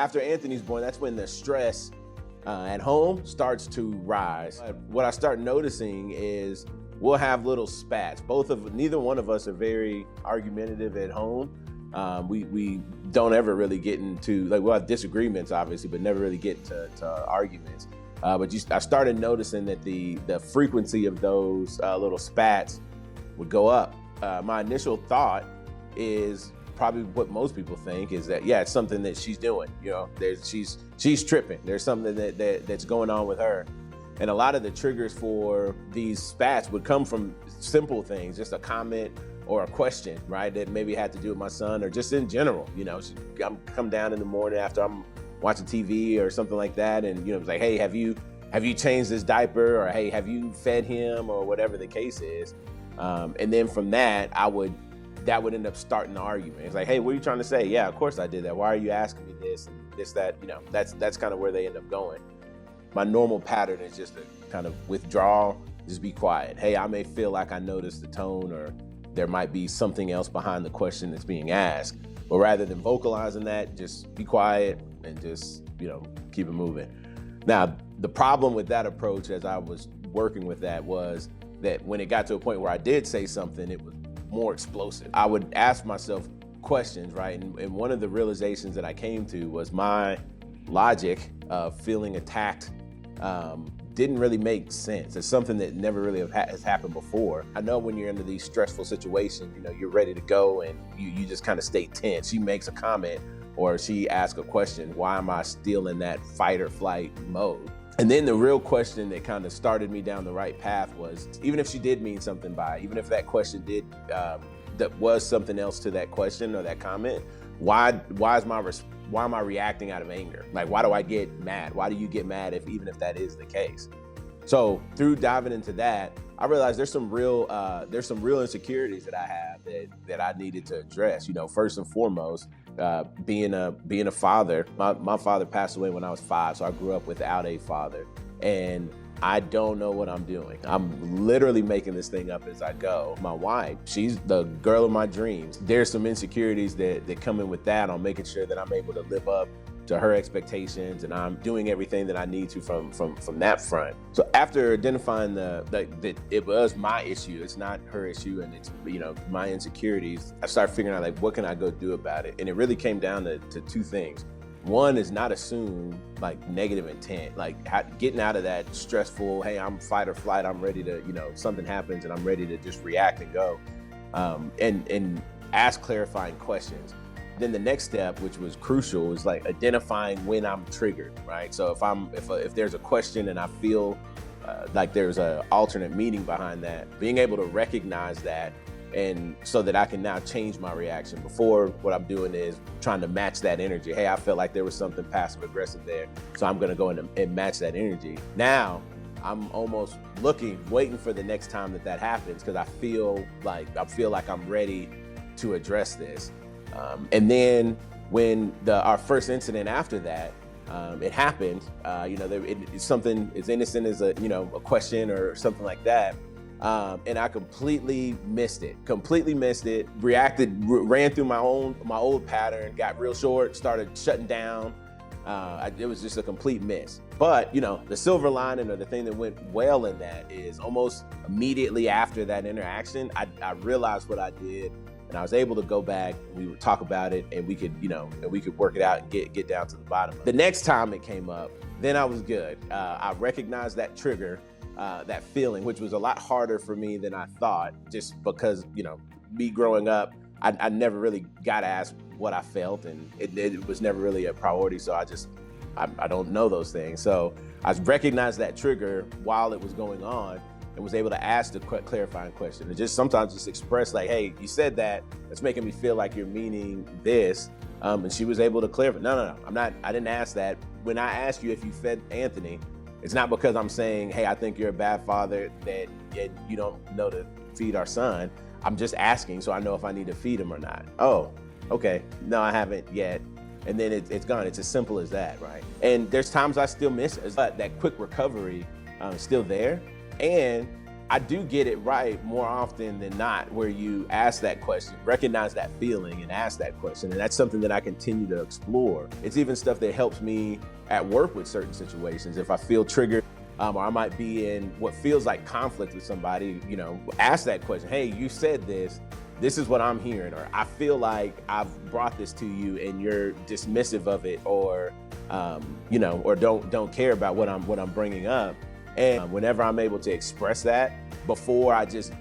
after Anthony's born, that's when the stress at home starts to rise. What I start noticing is we'll have little spats. Neither one of us are very argumentative at home. We don't ever really get into, like, we'll have disagreements obviously, but never really get to arguments. I started noticing that the frequency of those little spats would go up. My initial thought is probably what most people think, is that, yeah, it's something that she's doing. You know, she's tripping. There's something that's going on with her. And a lot of the triggers for these spats would come from simple things, just a comment or a question, right? That maybe had to do with my son, or just in general. You know, I'm come down in the morning after I'm watching TV or something like that, and it's like, hey, have you changed this diaper, or hey, have you fed him, or whatever the case is. And then from that would end up starting the argument. It's like, hey, what are you trying to say? Yeah, of course I did that. Why are you asking me this and this, that? That's kind of where they end up going. My normal pattern is just to kind of withdraw, just be quiet. Hey, I may feel like I noticed the tone, or there might be something else behind the question that's being asked. But rather than vocalizing that, just be quiet and just, keep it moving. Now, the problem with that approach, as I was working with that, was that when it got to a point where I did say something, it was more explosive. I would ask myself questions, right? And one of the realizations that I came to was my logic of feeling attacked didn't really make sense. It's something that never really has happened before. I know when you're into these stressful situations, you're ready to go and you just kind of stay tense. She makes a comment or she asks a question. Why am I still in that fight or flight mode? And then the real question that kind of started me down the right path was, even if she did mean something by it, even if that question that was something else to that question or that comment, why am I reacting out of anger? Like, why do I get mad? Why do you get mad even if that is the case? So through diving into that, I realized there's some real insecurities that I have that I needed to address. First and foremost, being a father. My father passed away when I was 5, so I grew up without a father, and I don't know what I'm doing. I'm literally making this thing up as I go. My wife, she's the girl of my dreams. There's some insecurities that come in with that on making sure that I'm able to live up to her expectations, and I'm doing everything that I need to from that front. So after identifying that it was my issue, it's not her issue, and it's my insecurities, I started figuring out, like, what can I go do about it? And it really came down to 2 things. One is not assume like negative intent, like getting out of that stressful, hey, I'm fight or flight, I'm ready to, something happens and I'm ready to just react and go, and ask clarifying questions. Then the next step, which was crucial, was like identifying when I'm triggered, right? So if there's a question and I feel like there's an alternate meaning behind that, being able to recognize that, and so that I can now change my reaction. Before, what I'm doing is trying to match that energy. Hey, I felt like there was something passive aggressive there, so I'm gonna go in and match that energy. Now, I'm almost waiting for the next time that happens, because I feel like I'm ready to address this. And then when our first incident after that, it happened, it's something as innocent as a question or something like that. And I completely missed it, ran through my old pattern, got real short, started shutting down. It was just a complete miss. But, the silver lining, or the thing that went well in that, is almost immediately after that interaction, I realized what I did, and I was able to go back, and we would talk about it, and we could work it out and get down to the bottom of it. The next time it came up, then I was good. I recognized that trigger, that feeling, which was a lot harder for me than I thought, just because, me growing up, I never really got asked what I felt, and it was never really a priority. So I don't know those things. So I recognized that trigger while it was going on, and was able to ask the clarifying question, and sometimes just express, like, hey, you said that, it's making me feel like you're meaning this. And she was able to clarify, no, I didn't ask that. When I asked you if you fed Anthony, it's not because I'm saying, hey, I think you're a bad father that you don't know to feed our son. I'm just asking so I know if I need to feed him or not. Oh, okay. No, I haven't yet. And then it's gone. It's as simple as that, right? And there's times I still miss it, but that quick recovery is still there. And I do get it right more often than not, where you ask that question, recognize that feeling and ask that question. And that's something that I continue to explore. It's even stuff that helps me at work with certain situations. If I feel triggered, or I might be in what feels like conflict with somebody, ask that question. Hey, you said this. This is what I'm hearing, or I feel like I've brought this to you and you're dismissive of it, or or don't care about what I'm bringing up. And whenever I'm able to express that before I just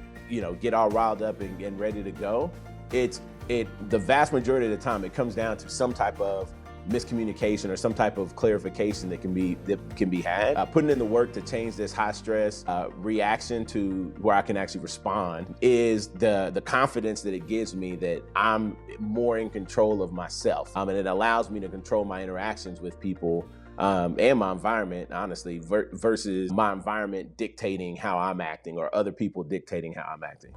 get all riled up and ready to go, the vast majority of the time it comes down to some type of miscommunication or some type of clarification that can be had. Putting in the work to change this high stress reaction to where I can actually respond is the confidence that it gives me that I'm more in control of myself, and it allows me to control my interactions with people and my environment, honestly, versus my environment dictating how I'm acting or other people dictating how I'm acting.